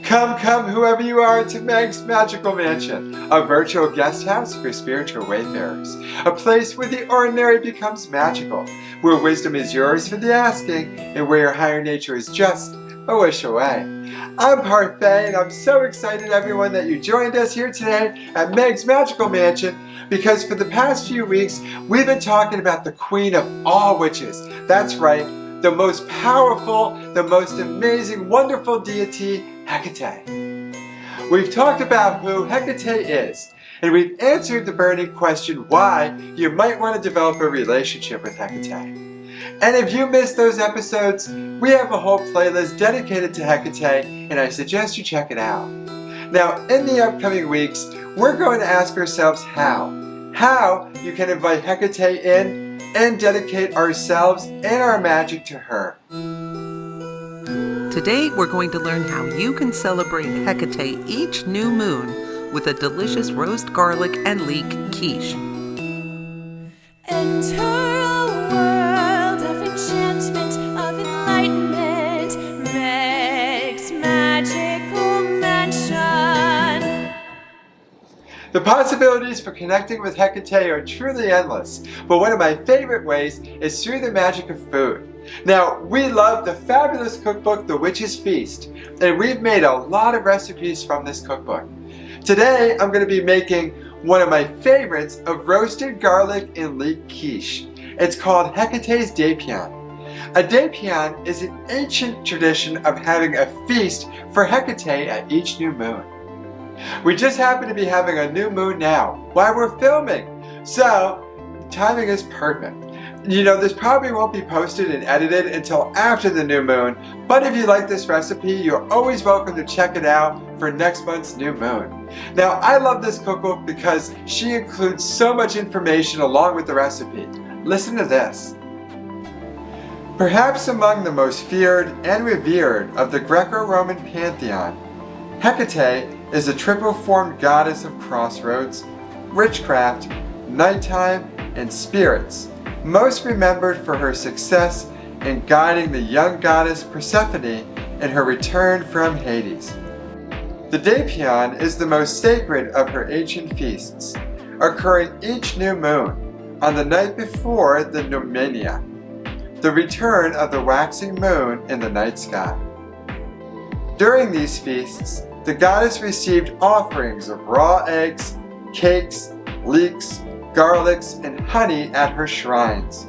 Come, whoever you are, to Meg's Magical Mansion, a virtual guest house for spiritual wayfarers, a place where the ordinary becomes magical, where wisdom is yours for the asking, and where your higher nature is just a wish away. I'm Parfait, and I'm so excited, everyone, that you joined us here today at Meg's Magical Mansion, because for the past few weeks, we've been talking about the queen of all witches. That's right, the most powerful, the most amazing, wonderful deity, Hecate. We've talked about who Hecate is, and we've answered the burning question why you might want to develop a relationship with Hecate. And if you missed those episodes, we have a whole playlist dedicated to Hecate, and I suggest you check it out. Now, in the upcoming weeks, we're going to ask ourselves how you can invite Hecate in and dedicate ourselves and our magic to her. Today we're going to learn how you can celebrate Hecate each new moon with a delicious roast garlic and leek quiche. Enter a world of enchantment, of enlightenment, Meg's Magical Mansion. The possibilities for connecting with Hecate are truly endless, but one of my favorite ways is through the magic of food. Now, we love the fabulous cookbook, The Witch's Feast, and we've made a lot of recipes from this cookbook. Today, I'm going to be making one of my favorites of roasted garlic and leek quiche. It's called Hecate's Deipnon. A Deipnon is an ancient tradition of having a feast for Hecate at each new moon. We just happen to be having a new moon now while we're filming, so timing is perfect. You know, this probably won't be posted and edited until after the new moon, but if you like this recipe, you're always welcome to check it out for next month's new moon. Now, I love this cookbook because she includes so much information along with the recipe. Listen to this. Perhaps among the most feared and revered of the Greco-Roman pantheon, Hecate is a triple-formed goddess of crossroads, witchcraft, nighttime, and spirits, most remembered for her success in guiding the young goddess Persephone in her return from Hades. The Deipnon is the most sacred of her ancient feasts, occurring each new moon on the night before the Noumenia, the return of the waxing moon in the night sky. During these feasts, the goddess received offerings of raw eggs, cakes, leeks, garlics, and honey at her shrines,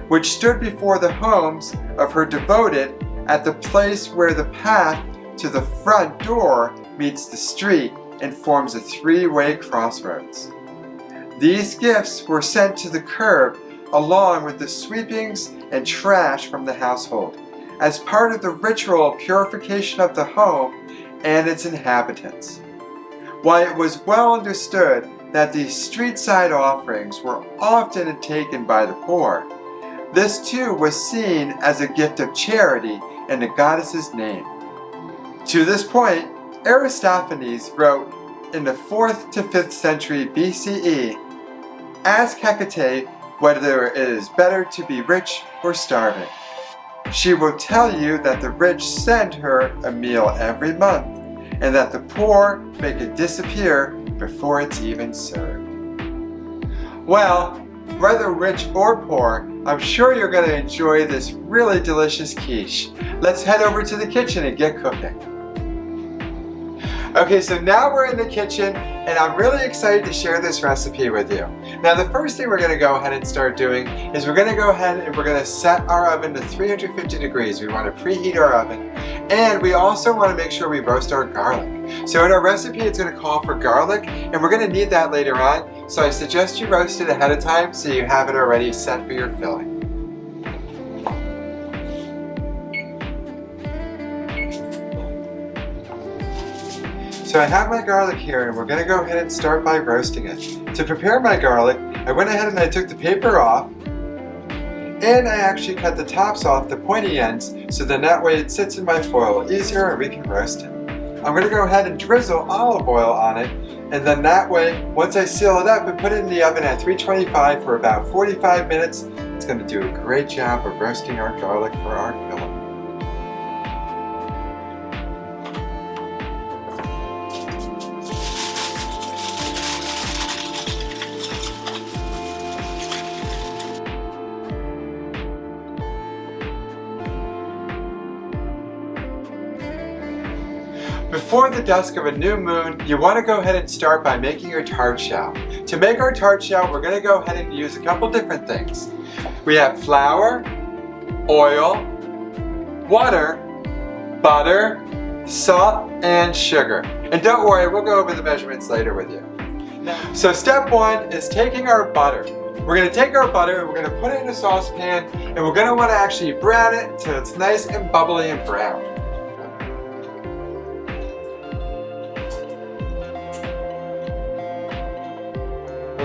which stood before the homes of her devoted at the place where the path to the front door meets the street and forms a three-way crossroads. These gifts were sent to the curb along with the sweepings and trash from the household, as part of the ritual purification of the home and its inhabitants. While it was well understood that these street-side offerings were often taken by the poor, this too was seen as a gift of charity in the goddess's name. To this point, Aristophanes wrote in the 4th to 5th century BCE, "Ask Hecate whether it is better to be rich or starving. She will tell you that the rich send her a meal every month, and that the poor make it disappear before it's even served." Well, whether rich or poor, I'm sure you're going to enjoy this really delicious quiche. Let's head over to the kitchen and get cooking. Okay, so now we're in the kitchen, and I'm really excited to share this recipe with you. Now, the first thing we're going to go ahead and start doing is we're going to go ahead and we're going to set our oven to 350 degrees. We want to preheat our oven, and we also want to make sure we roast our garlic. So in our recipe, it's going to call for garlic, and we're going to need that later on, so I suggest you roast it ahead of time so you have it already set for your filling. So I have my garlic here, and we're going to go ahead and start by roasting it. To prepare my garlic, I went ahead and I took the paper off, and I actually cut the tops off, the pointy ends, so then that way it sits in my foil easier and we can roast it. I'm going to go ahead and drizzle olive oil on it, and then that way, once I seal it up and put it in the oven at 325 for about 45 minutes, it's going to do a great job of roasting our garlic for our filling. Before the dusk of a new moon, you want to go ahead and start by making your tart shell. To make our tart shell, we're going to go ahead and use a couple different things. We have flour, oil, water, butter, salt, and sugar. And don't worry, we'll go over the measurements later with you. So step one is taking our butter. We're going to take our butter and we're going to put it in a saucepan, and we're going to want to actually brown it until it's nice and bubbly and brown.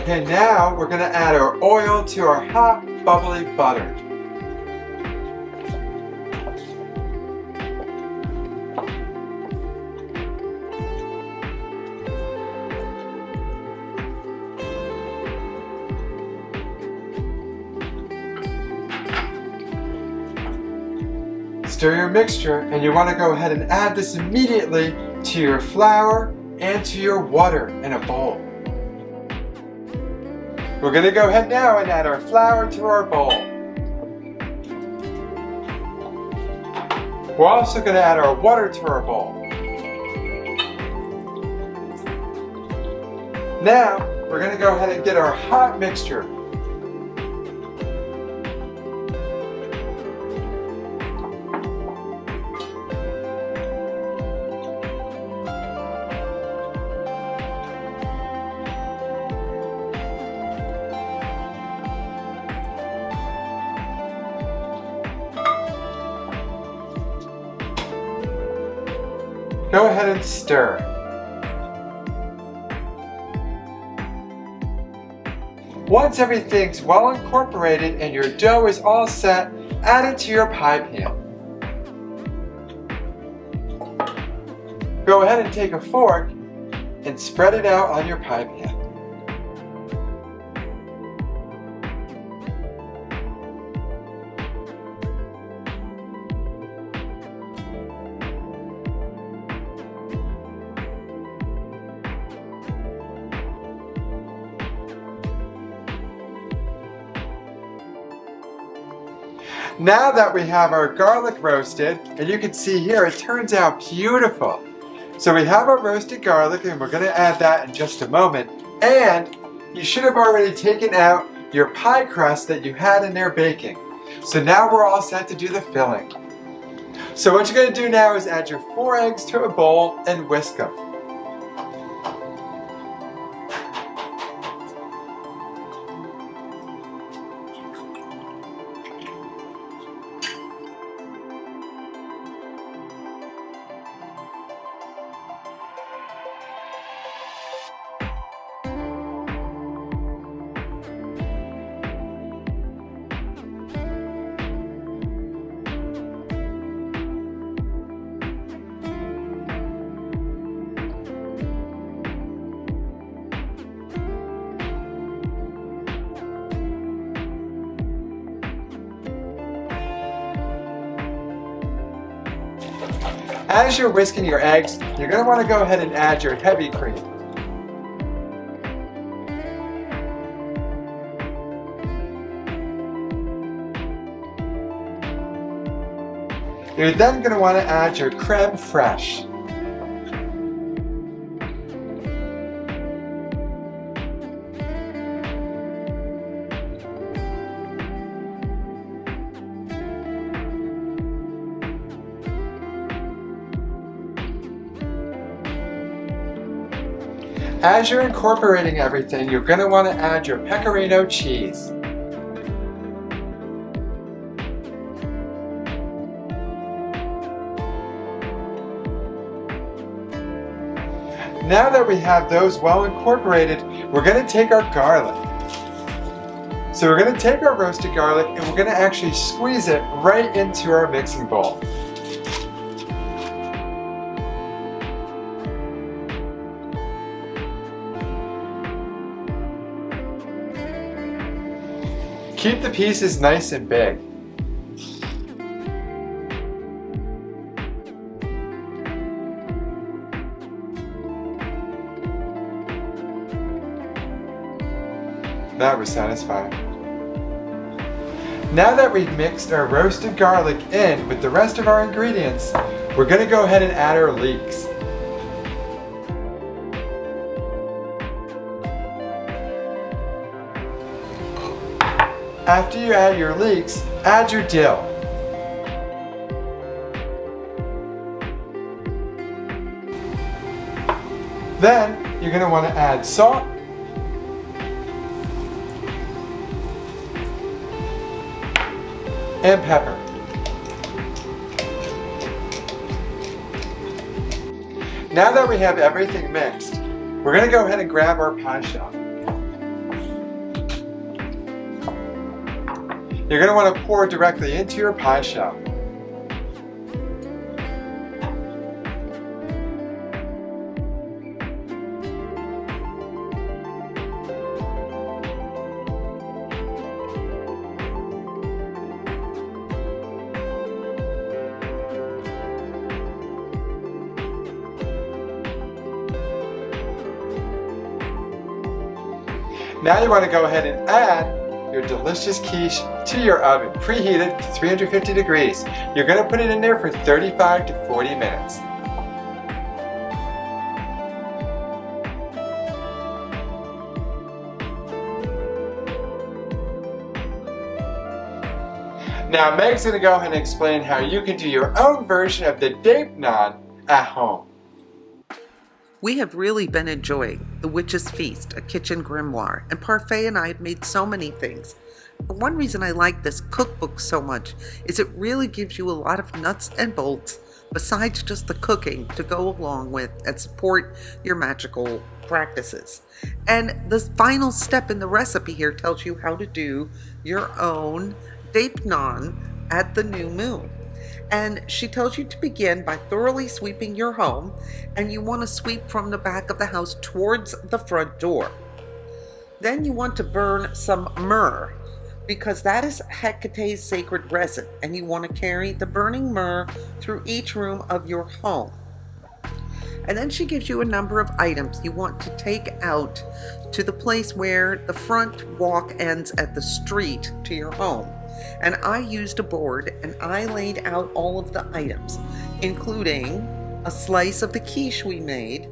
Okay, now we're going to add our oil to our hot, bubbly butter. Stir your mixture, and you want to go ahead and add this immediately to your flour and to your water in a bowl. We're going to go ahead now and add our flour to our bowl. We're also going to add our water to our bowl. Now, we're going to go ahead and get our hot mixture. Go ahead and stir. Once everything's well incorporated and your dough is all set, add it to your pie pan. Go ahead and take a fork and spread it out on your pie pan. Now that we have our garlic roasted, and you can see here it turns out beautiful. So we have our roasted garlic, and we're going to add that in just a moment. And you should have already taken out your pie crust that you had in there baking. So now we're all set to do the filling. So what you're going to do now is add your 4 eggs to a bowl and whisk them. As you're whisking your eggs, you're going to want to go ahead and add your heavy cream. You're then going to want to add your creme fraiche. As you're incorporating everything, you're going to want to add your pecorino cheese. Now that we have those well incorporated, we're going to take our garlic. So we're going to take our roasted garlic and we're going to actually squeeze it right into our mixing bowl. Keep the pieces nice and big. That was satisfying. Now that we've mixed our roasted garlic in with the rest of our ingredients, we're going to go ahead and add our leeks. After you add your leeks, add your dill. Then you're going to want to add salt, and pepper. Now that we have everything mixed, we're going to go ahead and grab our pie shell. You're going to want to pour directly into your pie shell. Now you want to go ahead and add your delicious quiche to your oven, preheated to 350 degrees. You're going to put it in there for 35 to 40 minutes. Now Meg's going to go ahead and explain how you can do your own version of the Deipnon at home. We have really been enjoying The Witch's Feast, a kitchen grimoire, and Parfait and I have made so many things. But one reason I like this cookbook so much is it really gives you a lot of nuts and bolts besides just the cooking to go along with and support your magical practices. And the final step in the recipe here tells you how to do your own Deipnon at the new moon. And she tells you to begin by thoroughly sweeping your home, and you want to sweep from the back of the house towards the front door. Then you want to burn some myrrh, because that is Hecate's sacred resin, and you want to carry the burning myrrh through each room of your home. And then she gives you a number of items you want to take out to the place where the front walk ends at the street to your home. And I used a board and I laid out all of the items, including a slice of the quiche we made,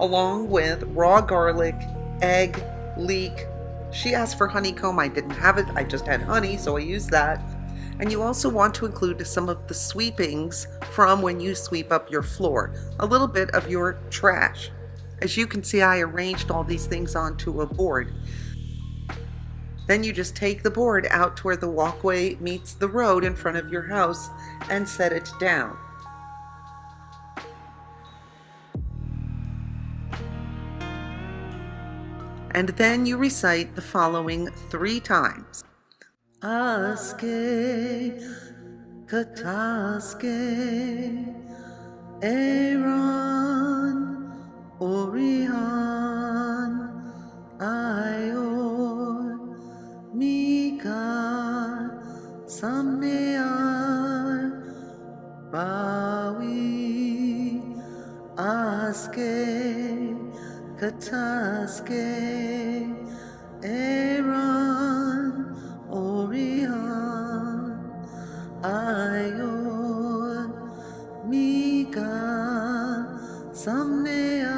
along with raw garlic, egg, leek. She asked for honeycomb. I didn't have it. I just had honey, so I used that. And you also want to include some of the sweepings from when you sweep up your floor, a little bit of your trash. As you can see, I arranged all these things onto a board. Then you just take the board out to where the walkway meets the road in front of your house and set it down. And then you recite the following 3 times. Aske, kataske, Aaron, Orion, Ior, Mika, Samnear, Bawi, Aske, Kataske, Aaron, Orion, Ior, Mika, Samnear,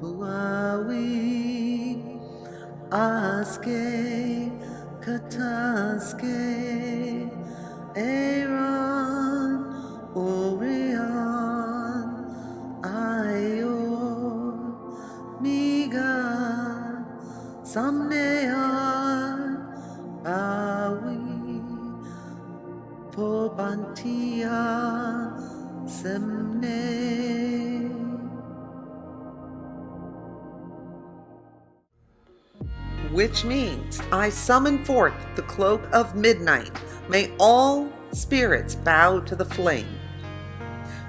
Bawi, Aske, Kataske, Aaron, Orion, Ior, Miga, Samnear, Bawi, Pobantia, Semne. Which means, I summon forth the cloak of midnight. May all spirits bow to the flame.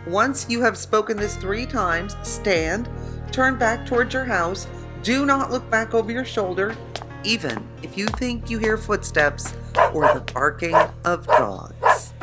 Once you have spoken this 3 times, stand, turn back towards your house. Do not look back over your shoulder, even if you think you hear footsteps or the barking of dogs.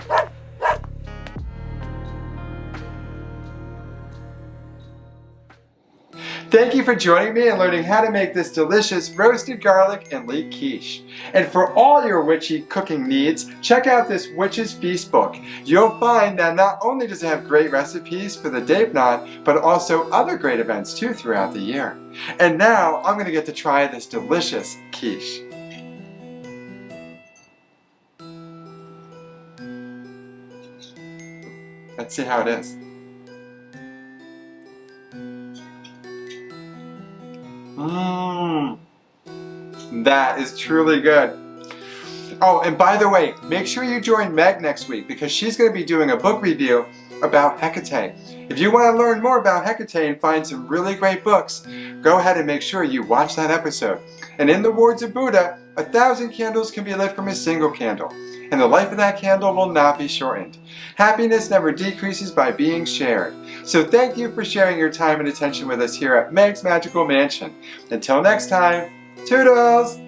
Thank you for joining me and learning how to make this delicious roasted garlic and leek quiche. And for all your witchy cooking needs, check out this Witch's Feast book. You'll find that not only does it have great recipes for the Deipnon, but also other great events too throughout the year. And now I'm going to get to try this delicious quiche. Let's see how it is. Mmm. That is truly good. Oh, and by the way, make sure you join Meg next week because she's going to be doing a book review about Hecate. If you want to learn more about Hecate and find some really great books, go ahead and make sure you watch that episode. And in the words of Buddha, 1,000 candles can be lit from a single candle, and the life of that candle will not be shortened. Happiness never decreases by being shared. So thank you for sharing your time and attention with us here at Meg's Magical Mansion. Until next time, toodles!